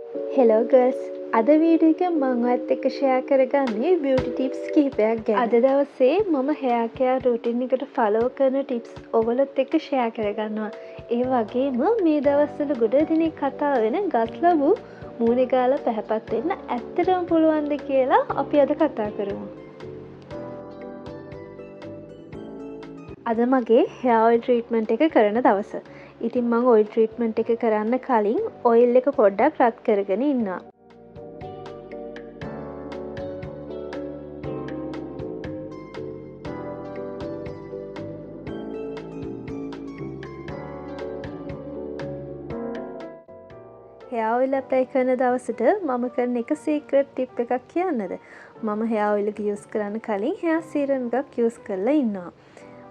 Hello girls අද video එක මම ඔයත් එක්ක ෂෙයා කරගන්නේ බියුටි ටිප්ස් කිහිපයක් ගැන. අද දවසේ මම හෙයා කෙයාර් රුටින් එකට ෆලෝ කරන ටිප්ස් ඔයගොල්ලොත් එක්ක ෂෙයා කරගන්නවා. ඒ වගේම මේ දවස්වල ගොඩ දෙනෙක් කතා වෙන ගස්ලබු මූණේ ගාලා පැහැපත් වෙන්න ඇත්තටම පුළුවන්ද කියලා අපි අද කතා කරමු. අද මගේ හෙයා ඔයිල් ට්‍රීට්මන්ට් එක කරන දවස. ඉතින් මම ඔයිල් ට්‍රීට්මන්ට් එක කරන්න කලින් ඔයිල් එක පොඩ්ඩක් රත් කරගෙන ඉන්නවා. හෙයා ඔයිල් ඇප්ලයි කරන දවසට මම කරන එක සීක්‍රට් ටිප් එකක් කියන්නද? මම හෙයා ඔයිල් එක යූස් කරන්න කලින් හෙයා සීරම් එකක් යූස් කරලා ඉන්නවා.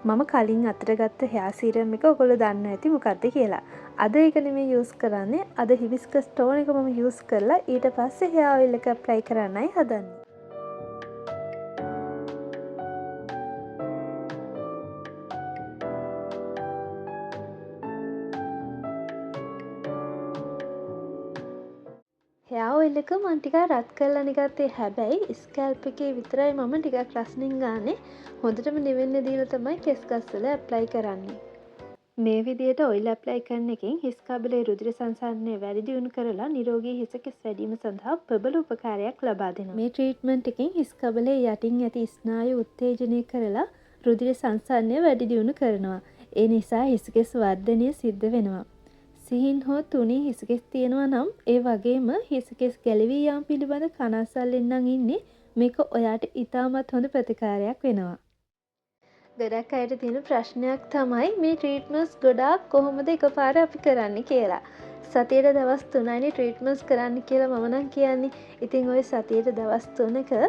මම කලින් අතට ගත්ත හෙයා සීරම් එක ඔයගොල්ලෝ දන්නවා ඇති මොකක්ද කියලා. අද ඒක නෙමෙයි යූස් කරන්නේ. අද හිබිස්කස් ටෝන් එක මම යූස් කරලා ඊට පස්සේ හෙයා ඔයිල් එක ඇප්ලයි කරන්නයි හදන්නේ. හෙයා ඔයිල් එක මම ටිකක් රත් කරලානේ ගත්තේ. හැබැයි ස්කැල්ප් එකේ විතරයි මම ටිකක් රස්නින් ගානේ. හොඳටම නිවෙන්න දීලා තමයි කෙස් ගස්වල ඇප්ලයි කරන්නේ. මේ විදිහට ඔයිල් ඇප්ලයි කරන එකෙන් හිස් කබලේ රුධිර සංසරණය වැඩි දියුණු කරලා නිරෝගී හිස කෙස් වැඩිම සඳහා ප්‍රබල උපකාරයක් ලබා දෙනවා. මේ ට්‍රීට්මන්ට් එකෙන් හිස් කබලේ යටින් ඇති ස්නායු උත්තේජනය කරලා රුධිර සංසරණය වැඩි දියුණු කරනවා. ඒ නිසා හිස කෙස් වර්ධනය සිද්ධ වෙනවා. සිහින් හෝ තුනී හිසකෙස් තියෙනවා නම් ඒ වගේම හිසකෙස් ගැලවී යාම පිළිබඳ කනස්සල්ලෙන් නම් ඉන්නේ මේක ඔයාට ඉතාමත් හොඳ ප්‍රතිකාරයක් වෙනවා. ගොඩක් අයට තියෙන ප්‍රශ්නයක් තමයි මේ ට්‍රීට්මන්ට්ස් ගොඩාක් කොහොමද එකපාර අපි කරන්නේ කියලා. සතියට දවස් 3යිනේ ට්‍රීට්මන්ට්ස් කරන්න කියලා මම නම් කියන්නේ. ඉතින් ওই සතියට දවස් 3ක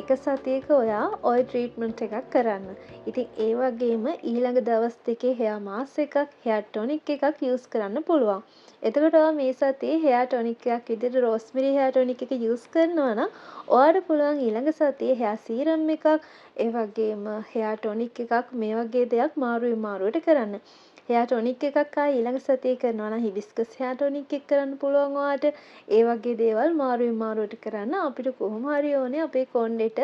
එක සතියක ඔයා ඔය ට්‍රීට්මන්ට් එකක් කරන්න. ඉතින් ඒ වගේම ඊළඟ දවස් දෙකේ හෙයා මාස්ක් එකක්, හෙයා ටොනික් එකක් යූස් කරන්න පුළුවන්. එතකොට ඔයා මේ සතියේ හෙයා ටොනික් එකක් විදිහට රෝස්මෙරි හෙයා ටොනික් එක යූස් කරනවා නම් ඔයාට පුළුවන් ඊළඟ සතියේ හෙයා සීරම් එකක්, ඒ වගේම හෙයා ටොනික් එකක් මේ වගේ දෙයක් මාරුවෙන් මාරුවට කරන්න. හෙයා ටොනික් එකක් ආයේ ඊළඟ සතියේ කරනවා නම් හිබිස්කස් හෙයා ටොනික් එක කරන්න පුළුවන් ඔයාට. ඒ වගේ දේවල් මාරුවෙන් මාරුවට කරන්න අපිට කොහොම හරි ඕනේ අපේ කොණ්ඩෙට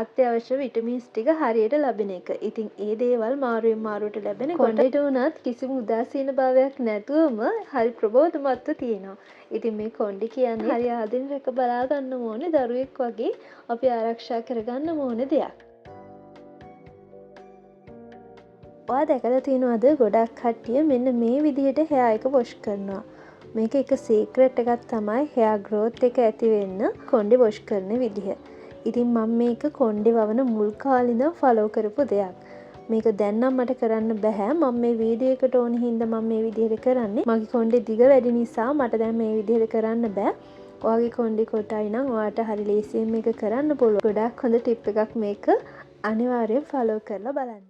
අත්‍යවශ්‍ය විටමින්ස් ටික හරියට ලැබෙන එක. ඉතින් ඒ දේවල් මාරුවෙන් මාරුවට ලැබෙන කොණ්ඩෙට උනත් කිසිම උදාසීන භාවයක් නැතුවම හරි ප්‍රබෝධමත්ව තියෙනවා. ඉතින් මේ කොණ්ඩේ කියන්නේ හරි ආදරෙන් රැක බලා ගන්න ඕනේ දරුවෙක් වගේ අපි ආරක්ෂා කරගන්න ඕනේ දෙයක්. ඔයා දැකලා තියෙනවද ගොඩක් කට්ටිය මෙන්න මේ විදිහට හෙයා එක වොෂ් කරනවා. මේක එක සීක්‍රට් එකක් තමයි හෙයා ග්‍රෝත් එක ඇති වෙන්න කොණ්ඩේ වොෂ් කරන විදිහ. ඉතින් මම මේක කොණ්ඩේ වවන මුල් කාලේ ඉඳන් ෆලෝ කරපු දෙයක්. මේක දැන් නම් මට කරන්න බෑ. මම මේ වීඩියෝ එකට ඕන හින්දා මම මේ විදිහට කරන්නේ. මගේ කොණ්ඩේ දිග වැඩි නිසා මට දැන් මේ විදිහට කරන්න බෑ. ඔයාගේ කොණ්ඩේ කොටයි නම් ඔයාට හරි ලේසියෙන් මේක කරන්න පුළුවන්. ගොඩක් හොඳ ටිප් එකක් මේක. අනිවාර්යෙන් ෆලෝ කරලා බලන්න.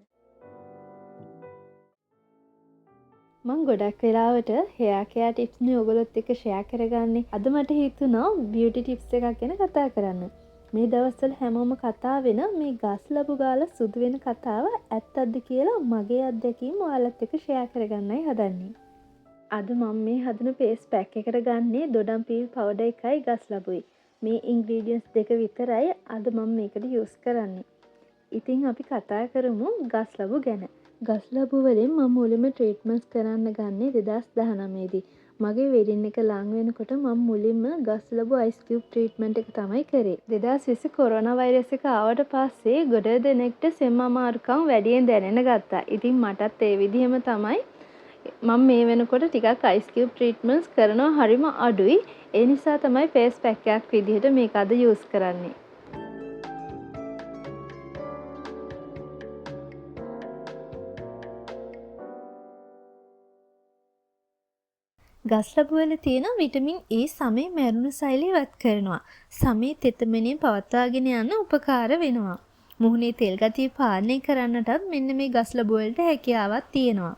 මං ගොඩක් වෙලාවට හෙයා කෙයා ටිප්ස්නේ ඔයගොල්ලොත් එක්ක ෂෙයා කරගන්නේ. අද මට හිතුණා බියුටි ටිප්ස් එකක් ගැන කතා කරන්න. මේ දවස්වල හැමෝම කතා වෙන මේ ගස් ලැබු ගාලා සුදු වෙන කතාව ඇත්තක්ද කියලා මගේ අත්දැකීම් ඔයාලත් එක්ක ෂෙයා කරගන්නයි හදන්නේ. අද මම මේ හදන ෆේස් පැක් එකට ගන්නේ දොඩම් පීල් පවුඩර් එකයි ගස් ලැබුයි. මේ ඉන්ග්‍රීඩියන්ට්ස් දෙක විතරයි අද මම මේකට යූස් කරන්නේ. ඉතින් අපි කතා කරමු ගස් ලැබු ගැන. ගස් ලැබු වලින් මම මුලින්ම ට්‍රීට්මන්ට්ස් කරන්න ගන්නේ 2019 දී. මගේ වෙඩින් එක ලඟ වෙනකොට මම මුලින්ම ගස් ලැබු අයිස් කියුබ් ට්‍රීට්මන්ට් එක තමයි කරේ. 2020 කොරෝනා වෛරස් එක ආවට පස්සේ ගොඩ දෙනෙක්ට සෙම් අමාරුකම් වැඩියෙන් දැනෙන්න ගත්තා. ඉතින් මටත් ඒ විදිහම තමයි මම මේ වෙනකොට ටිකක් අයිස් කියුබ් ට්‍රීට්මන්ට්ස් කරනවා හරිම අඩුයි. ඒ නිසා තමයි ෆේස් පැක් එකක් විදිහට මේක අද යූස් කරන්නේ. ගස් ලැබු වල තියෙන විටමින් E සමේ මැරුණු සෛල ඉවත් කරනවා. සමේ තෙතමනය පවත්වාගෙන යන්න උපකාර වෙනවා. මුහුණේ තෙල් ගතිය පාලනය කරන්නටත් මෙන්න මේ ගස් ලැබු වලට හැකියාවක් තියෙනවා.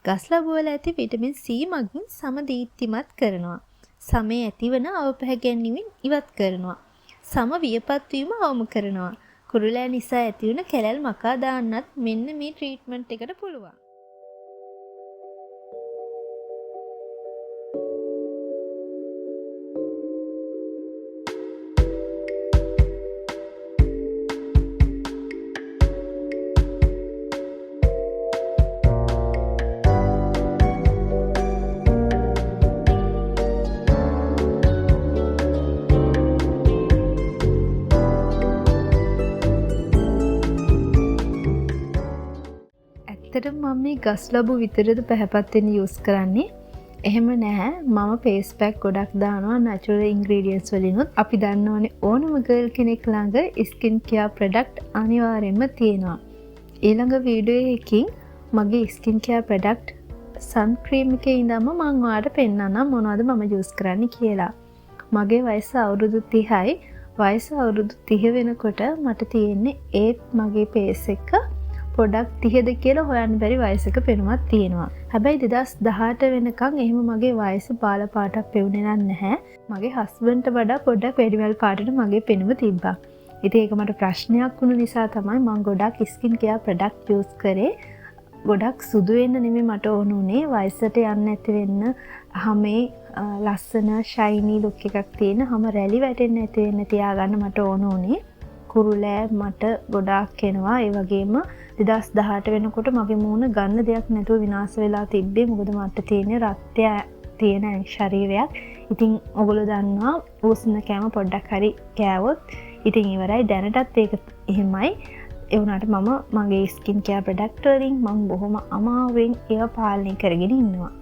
ගස් ලැබු වල ඇති විටමින් C මගින් සම දීප්තිමත් කරනවා. සමේ ඇතිවන අවපැහැගැන්වීම ඉවත් කරනවා. සම වියපත් වීම අවම කරනවා. කුරුලෑ නිසා ඇතිවන කැලැල් මකා දාන්නත් මෙන්න මේ ට්‍රීට්මන්ට් එකට පුළුවන්. ඇත්තටම මම මේ ගස් ලැබු විතරද පැහැපත් වෙන්න යූස් කරන්නේ. එහෙම නැහැ. මම ෆේස් පැක් ගොඩක් දානවා නැචරල් ඉන්ග්‍රීඩියන්ට්ස් වලිනුත්. අපි දන්නවනේ ඕනම ගර්ල් කෙනෙක් ළඟ ස්කින් කෙයාර් ප්‍රොඩක්ට් අනිවාර්යෙන්ම තියෙනවා. ඊළඟ වීඩියෝ එකකින් මගේ ස්කින් කෙයාර් ප්‍රොඩක්ට් සන් ක්‍රීම් එකේ ඉඳන්ම මම ඔයාලට පෙන්නන්නම් මොනවද මම යූස් කරන්නේ කියලා. මගේ වයස අවුරුදු 30යි. වයස අවුරුදු 30 වෙනකොට මට තියෙන්නේ ඒත් මගේ ෆේස් එක පොඩක් 30ද කියලා හොයන්න බැරි වයසක පෙනුමක් තියෙනවා. හැබැයි 2018 වෙනකන් එහෙම මගේ වයස බාල පාටක් පෙවුනේ නැහැ. මගේ හස්බන්ඩ්ට වඩා පොඩක් වැඩිමල් පාටට මගේ පෙනුම තිබ්බා. ඉතින් ඒක මට ප්‍රශ්නයක් වුණ නිසා තමයි මම ගොඩක් ස්කින් කෙයාර් ප්‍රොඩක්ට් යූස් කරේ. ගොඩක් සුදු වෙන්න නෙමෙයි මට ඕන උනේ වයසට යන්න නැති වෙන්න හැමේ ලස්සන ෂයිනි ලුක් එකක් තියෙන හැම රැලි වැටෙන්නේ නැති වෙන්න තියාගන්න මට ඕන උනේ. කුරුලෑ මට ගොඩාක් එනවා. ඒ වගේම 2018 වෙනකොට මගේ මූණ ගන්න දෙයක් නැතුව විනාශ වෙලා තිබ්බේ. මොකද මට තියෙන රක්තය තියෙන ශරීරයක්. ඉතින් ඔයගොල්ලෝ දන්නවා උෂ්ණ කෑම පොඩ්ඩක් හරි කෑවොත් ඉතින් ඉවරයි. දැනටත් ඒක එහෙමයි. ඒ වුණාට මම මගේ ස්කින් කෙයාර් ප්‍රොඩක්ට් වලින් මම බොහොම අමාරුවෙන් ඒවා පාලනය කරගෙන ඉන්නවා.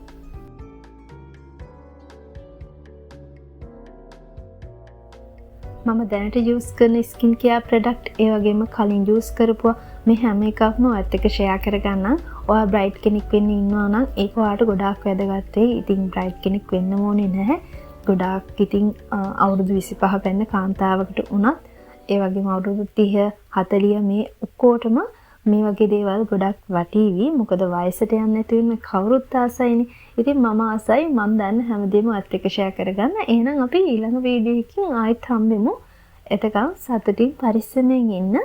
මම දැනට යූස් කරන ස්කින් කෙයාර් ප්‍රොඩක්ට් ඒ වගේම කලින් යූස් කරපුවා මේ හැම එකක්ම ඔයත් එක්ක ෂෙයා කරගන්නම්. ඔයා බ්‍රයිට් කෙනෙක් වෙන්න ඉන්නවා නම් ඒක ඔයාට ගොඩාක් වැදගත් වෙයි. ඉතින් බ්‍රයිට් කෙනෙක් වෙන්න ඕනේ නැහැ. ගොඩාක් ඉතින් අවුරුදු 25 පැන්න කාන්තාවකට උනත් ඒ වගේම අවුරුදු 30 40 මේ ඔක්කොටම මේ වගේ දේවල් ගොඩක් වටීවි. මොකද වයසට යන්නේ නැති වෙන කවුරුත් ආසයිනේ. ඉතින් මම ආසයි මම දන්න හැමදේම ඔයත් එක්ක ෂෙයා කරගන්න. එහෙනම් අපි ඊළඟ වීඩියෝ එකකින් ආයෙත් හම්බෙමු. එතකන් සතුටින් පරිස්සමෙන් ඉන්න.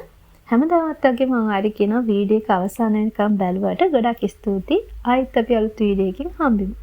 හැමදාමත් වගේ මම ආරි කියන වීඩියෝ එක අවසන් වෙනකම් බැලුවට ගොඩක් ස්තුතියි. ආයෙත් අපි අලුත් වීඩියෝ එකකින් හම්බෙමු.